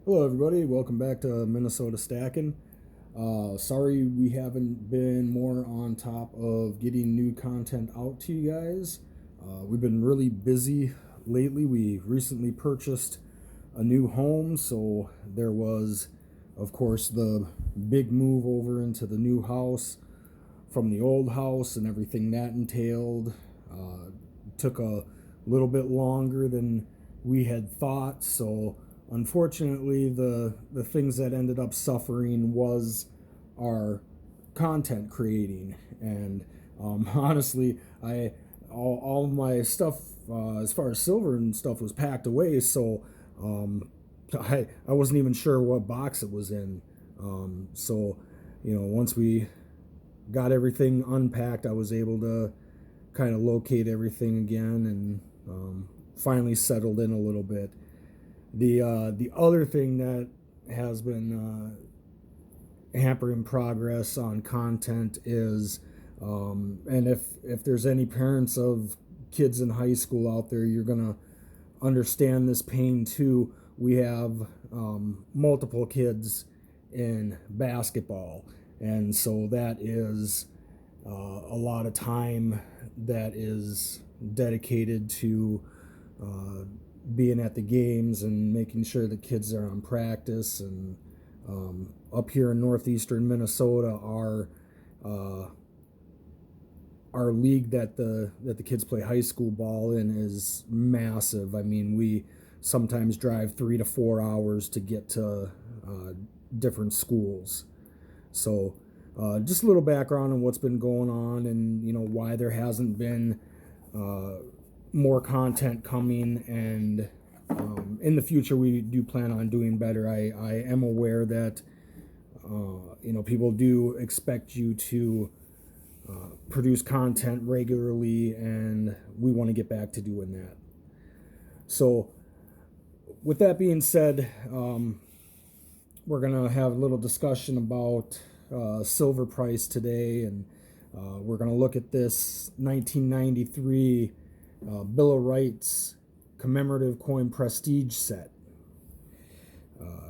Hello, everybody. Welcome back to Minnesota Stacking. Sorry we haven't been more on top of getting new content out to you guys. We've been really busy lately. We recently purchased a new home, so there was, of course, the big move over into the new house from the old house and everything that entailed. Took a little bit longer than we had thought, so unfortunately the things that ended up suffering was our content creating. And honestly, I all my stuff as far as silver and stuff was packed away, so I wasn't even sure what box it was in. So once we got everything unpacked, I was able to kind of locate everything again and finally settled in a little bit. The other thing that has been hampering progress on content is, and if there's any parents of kids in high school out there, you're gonna understand this pain too. We have multiple kids in basketball, and so that is a lot of time that is dedicated to being at the games and making sure the kids are on practice. And up here in northeastern Minnesota, uh, our league that the kids play high school ball in is massive. I mean, we sometimes drive 3 to 4 hours to get to different schools. So just a little background on what's been going on, and why there hasn't been more content coming. And in the future we do plan on doing better. I am aware that people do expect you to produce content regularly, and we want to get back to doing that. So with that being said, we're going to have a little discussion about silver price today, and we're going to look at this 1993 Bill of Rights commemorative coin prestige set.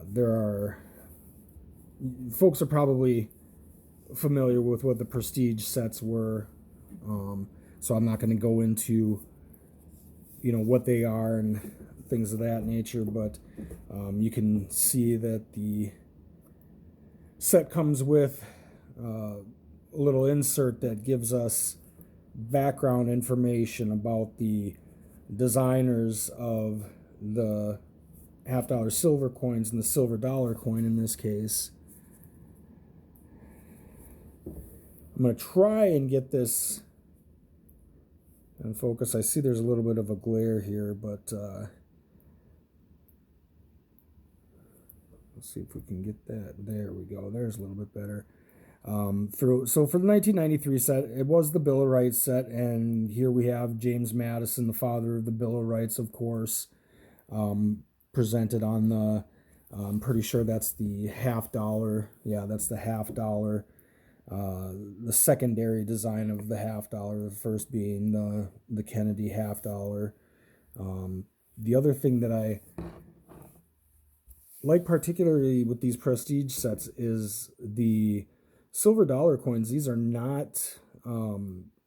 There are folks are probably familiar with what the prestige sets were, so I'm not going to go into what they are and things of that nature, but you can see that the set comes with a little insert that gives us background information about the designers of the $50 silver coins and the silver dollar coin in this case. I'm going to try and get this in focus. I see there's a little bit of a glare here, but let's see if we can get that. There we go. There's a little bit better. For the 1993 set, it was the Bill of Rights set, and here we have James Madison, the father of the Bill of Rights, of course, presented on the. I'm pretty sure that's the $50. Yeah, that's the $50. The secondary design of the $50, the first being the Kennedy $50. The other thing that I like particularly with these prestige sets is the silver dollar coins. These are not,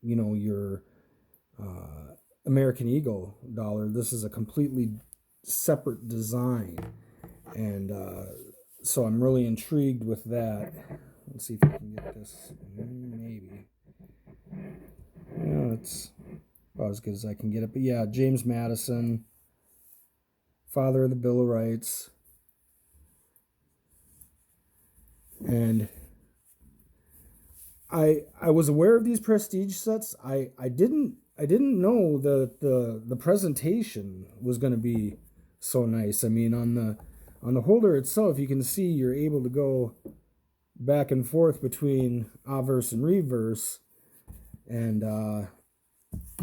your American Eagle dollar. This is a completely separate design, and so I'm really intrigued with that. Let's see if I can get this. Maybe. Yeah, it's about as good as I can get it. But yeah, James Madison, father of the Bill of Rights. And I was aware of these prestige sets. I didn't know that the presentation was going to be so nice. I mean, on the holder itself, you can see you're able to go back and forth between obverse and reverse, and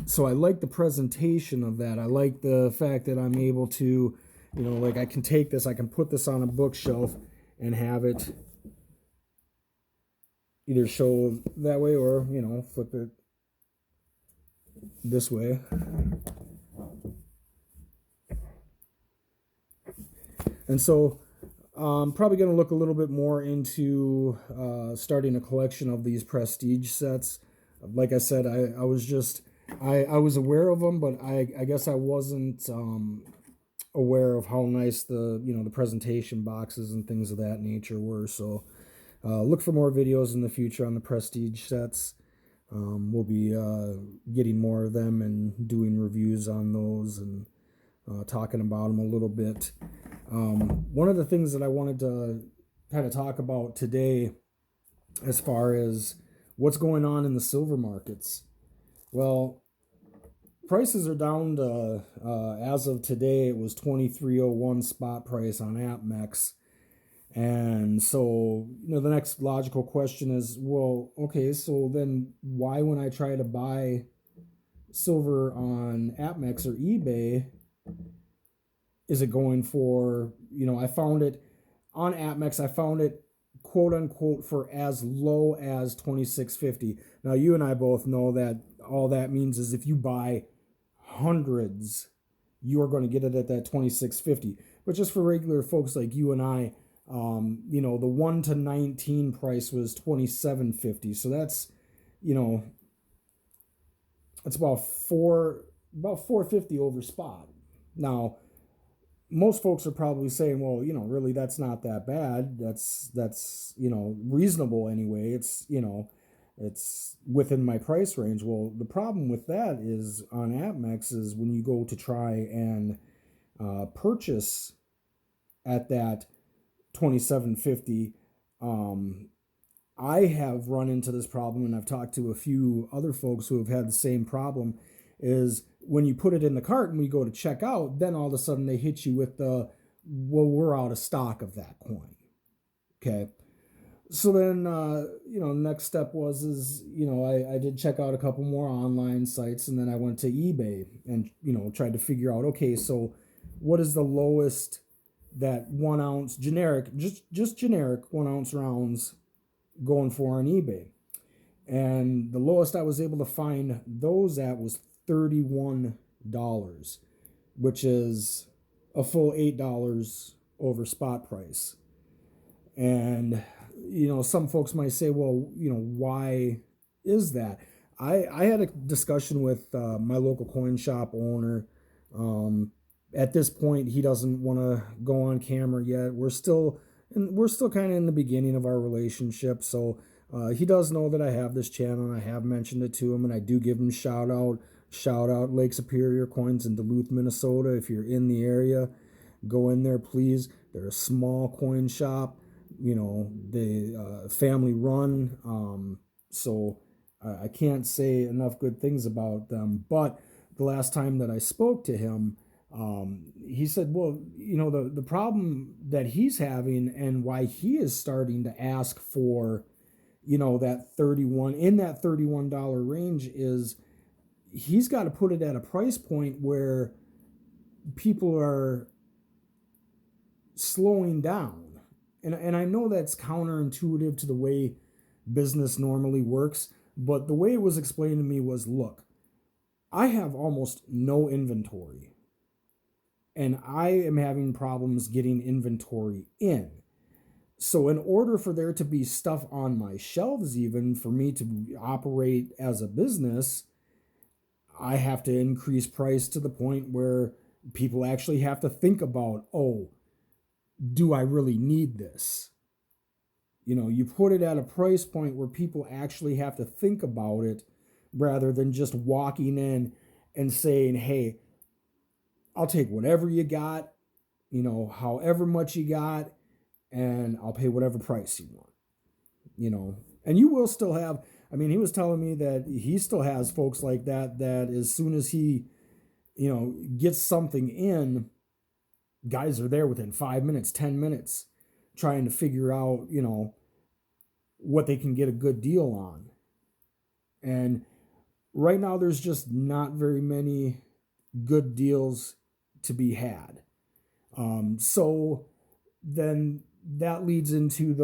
so I like the presentation of that. I like the fact that I'm able to, like I can take this, I can put this on a bookshelf and have it either show that way or flip it this way. And so Probably going to look a little bit more into starting a collection of these prestige sets. Like I said, I was just I was aware of them, but I guess I wasn't aware of how nice the presentation boxes and things of that nature were. So look for more videos in the future on the prestige sets. We'll be getting more of them and doing reviews on those and talking about them a little bit. One of the things that I wanted to kind of talk about today, as far as what's going on in the silver markets. Well, prices are down to, as of today, it was 2301 spot price on APMEX. And so, the next logical question is, well, okay, so then why, when I try to buy silver on APMEX or eBay, is it going for, I found it on APMEX, I found it quote unquote for as low as 2650. Now, you and I both know that all that means is if you buy hundreds, you are going to get it at that 2650. But just for regular folks like you and I, the 1 to 19 price was 2750. So that's, it's about 450 over spot. Now, most folks are probably saying, well, really that's not that bad. That's reasonable anyway. It's within my price range. Well, the problem with that is on APMEX is when you go to try and purchase at that 2750, I have run into this problem, and I've talked to a few other folks who have had the same problem, is when you put it in the cart and we go to check out, then all of a sudden they hit you with the, well, we're out of stock of that coin. Okay. So then, next step is, I did check out a couple more online sites, and then I went to eBay and, tried to figure out, okay, so what is the lowest that 1 ounce generic, just generic 1 ounce rounds going for on eBay? And the lowest I was able to find those at was $31, which is a full $8 over spot price. And, some folks might say, well, why is that? I had a discussion with my local coin shop owner. At this point, he doesn't want to go on camera yet. We're still kind of in the beginning of our relationship. So he does know that I have this channel, and I have mentioned it to him, and I do give him shout out Lake Superior Coins in Duluth, Minnesota. If you're in the area, go in there, please. They're a small coin shop, they family run. So I can't say enough good things about them. But the last time that I spoke to him, he said, well, the problem that he's having and why he is starting to ask for, that $31 range is he's got to put it at a price point where people are slowing down. And I know that's counterintuitive to the way business normally works, but the way it was explained to me was, look, I have almost no inventory, and I am having problems getting inventory in. So in order for there to be stuff on my shelves, even for me to operate as a business, I have to increase price to the point where people actually have to think about, oh, do I really need this? You put it at a price point where people actually have to think about it rather than just walking in and saying, hey, I'll take whatever you got, however much you got, and I'll pay whatever price you want, and you will still have, he was telling me that he still has folks like that as soon as he, gets something in, guys are there within 5 minutes, 10 minutes, trying to figure out, what they can get a good deal on. And right now there's just not very many good deals to be had. So then that leads into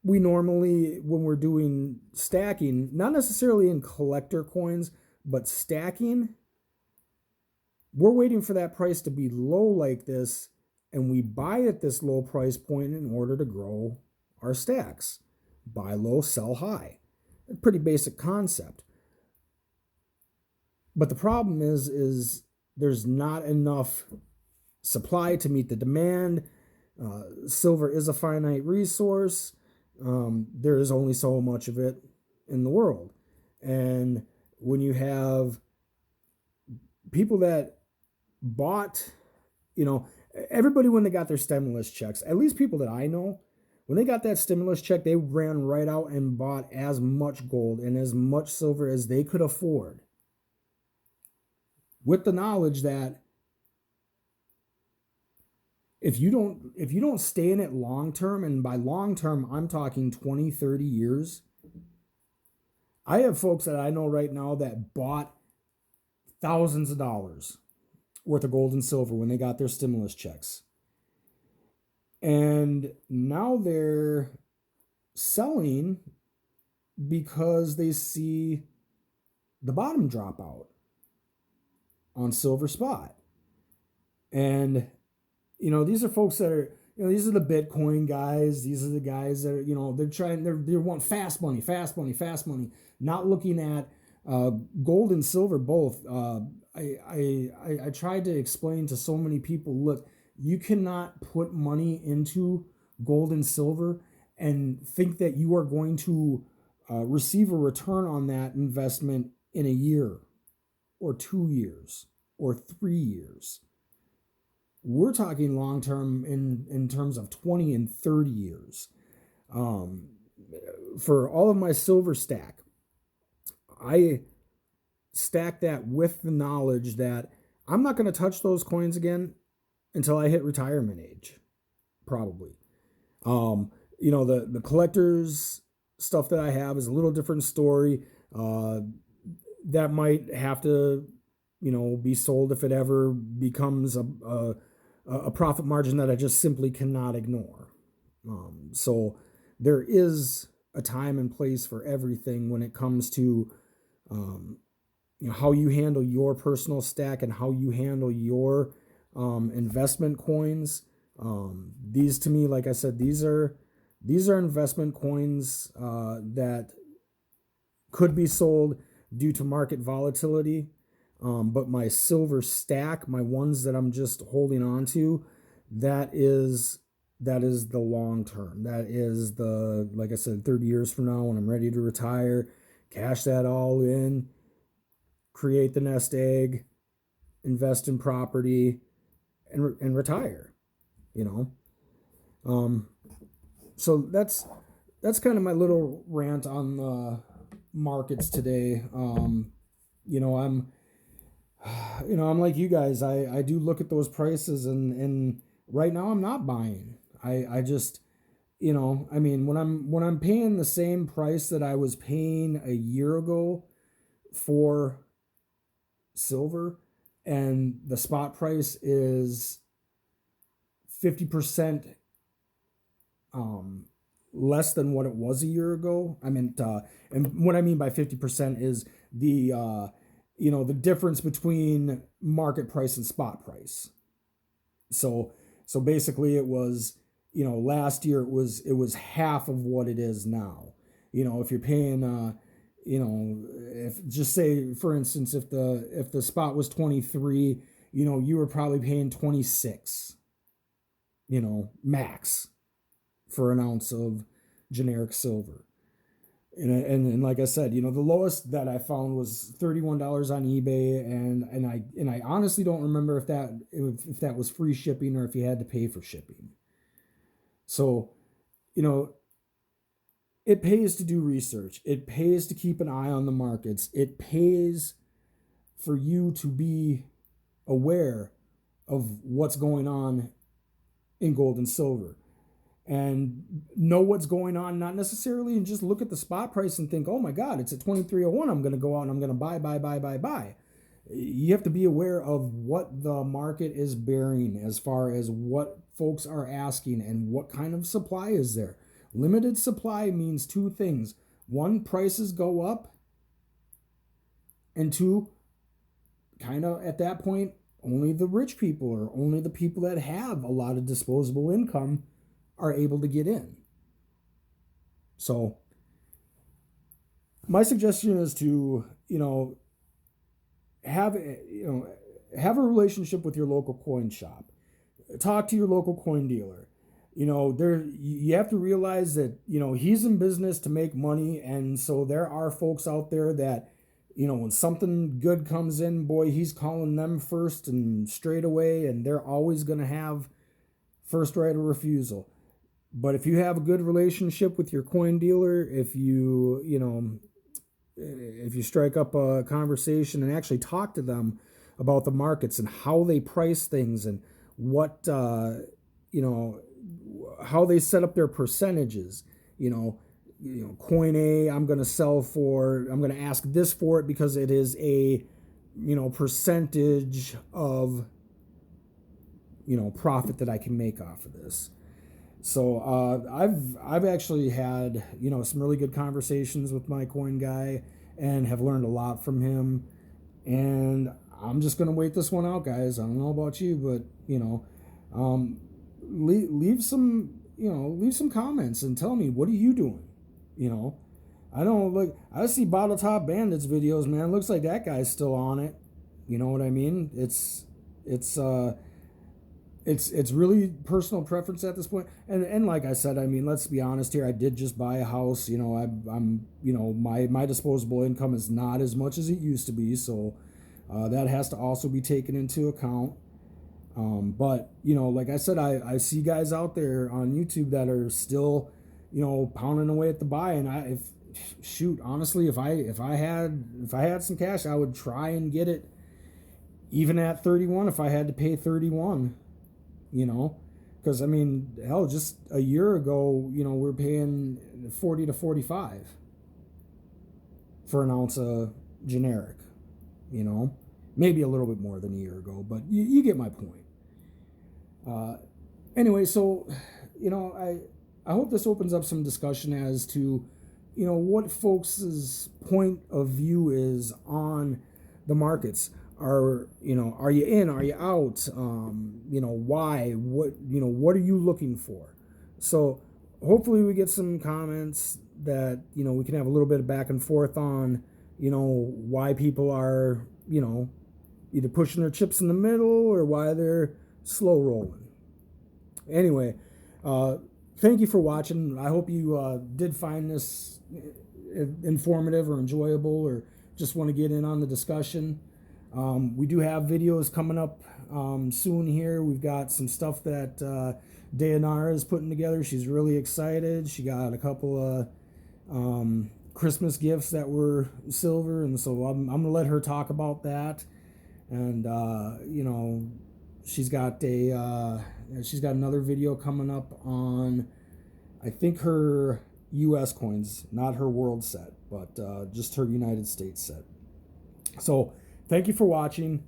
we normally, when we're doing stacking, not necessarily in collector coins, but stacking, we're waiting for that price to be low like this And we buy at this low price point in order to grow our stacks. Buy low, sell high. A pretty basic concept. But the problem is there's not enough supply to meet the demand. Silver is a finite resource. There is only so much of it in the world. And when you have people that bought, everybody when they got their stimulus checks, at least people that I know, when they got that stimulus check, they ran right out and bought as much gold and as much silver as they could afford, with the knowledge that if you don't stay in it long term, and by long term I'm talking 20, 30 years. I have folks that I know right now that bought thousands of dollars worth of gold and silver when they got their stimulus checks. And now they're selling because they see the bottom drop out on silver spot. And, these are folks that are, these are the Bitcoin guys. These are the guys that are, they want fast money, not looking at gold and silver both. I tried to explain to so many people, look, you cannot put money into gold and silver and think that you are going to receive a return on that investment in a year or 2 years or 3 years. We're talking long term in terms of 20 and 30 years. For all of my silver stack, I stack that with the knowledge that I'm not going to touch those coins again until I hit retirement age, probably. The collector's stuff that I have is a little different story. That might have to, be sold if it ever becomes a profit margin that I just simply cannot ignore. So there is a time and place for everything when it comes to how you handle your personal stack and how you handle your investment coins. These, to me, like I said, these are investment coins that could be sold due to market volatility. But my silver stack, my ones that I'm just holding on to, that is the long term. That is the, like I said, 30 years from now when I'm ready to retire, cash that all in, create the nest egg, invest in property, and retire. So that's kind of my little rant on the markets today. I'm like you guys. I do look at those prices, and right now I'm not buying. I just, when I'm paying the same price that I was paying a year ago for silver, and the spot price is 50% less than what it was a year ago. And what I mean by 50% is the the difference between market price and spot price. So basically it was, last year it was half of what it is now. If you're paying if, just say for instance, if the spot was 23, you were probably paying 26, max for an ounce of generic silver. And like I said, the lowest that I found was $31 on eBay, and I honestly don't remember if that was free shipping or if you had to pay for shipping. So, it pays to do research. It pays to keep an eye on the markets. It pays for you to be aware of what's going on in gold and silver. And know what's going on, not necessarily and just look at the spot price and think, oh my God, it's at 2301. I'm going to go out and I'm going to buy. You have to be aware of what the market is bearing as far as what folks are asking and what kind of supply is there. Limited supply means two things. One, prices go up. And two, kind of at that point, only the rich people or only the people that have a lot of disposable income are able to get in. So my suggestion is to, have have a relationship with your local coin shop. Talk to your local coin dealer. You have to realize that, he's in business to make money, and so there are folks out there that, when something good comes in, boy, he's calling them first and straight away, and they're always going to have first right of refusal. But if you have a good relationship with your coin dealer, if you strike up a conversation and actually talk to them about the markets and how they price things and what, how they set up their percentages, coin A, I'm going to ask this for it because it is a, percentage of, profit that I can make off of this. So I've actually had, some really good conversations with my coin guy and have learned a lot from him. And I'm just going to wait this one out, guys. I don't know about you, but, leave some comments and tell me, what are you doing? I see Bottle Top Bandits videos, man. Looks like that guy's still on it. You know what I mean? It's really personal preference at this point. And like I said, I mean, let's be honest here. I did just buy a house. I'm my disposable income is not as much as it used to be. So that has to also be taken into account. But, like I said, I see guys out there on YouTube that are still, pounding away at the buy. And honestly, if I had some cash, I would try and get it even at 31 if I had to pay 31. Because I mean, hell, just a year ago, we're paying 40 to 45 for an ounce of generic, maybe a little bit more than a year ago, but you get my point. Anyway, so, I hope this opens up some discussion as to, what folks' point of view is on the markets. Are you in? Are you out? Why? What are you looking for? So hopefully we get some comments that, we can have a little bit of back and forth on, why people are, either pushing their chips in the middle or why they're slow rolling. Anyway, thank you for watching. I hope you did find this informative or enjoyable, or just want to get in on the discussion. We do have videos coming up soon here. We've got some stuff that Dayanara is putting together. She's really excited. She got a couple of Christmas gifts that were silver, and so I'm going to let her talk about that. And, she's got another video coming up on, I think, her U.S. coins, not her world set, but just her United States set. So thank you for watching.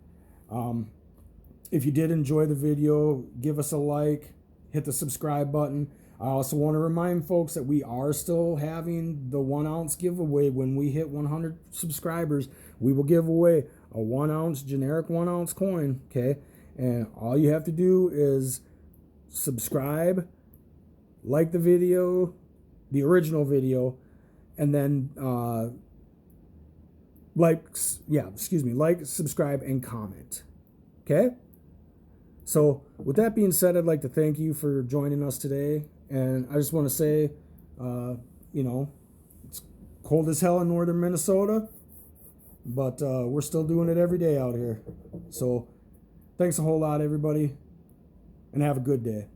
If you did enjoy the video, give us a like, hit the subscribe button. I also want to remind folks that we are still having the 1 ounce giveaway. When we hit 100 subscribers, we will give away a 1 ounce generic 1 ounce coin. Okay. And all you have to do is subscribe, like the video, the original video, and then like, subscribe, and comment. Okay? So with that being said, I'd like to thank you for joining us today. And I just want to say, it's cold as hell in northern Minnesota, but we're still doing it every day out here. So thanks a whole lot, everybody, and have a good day.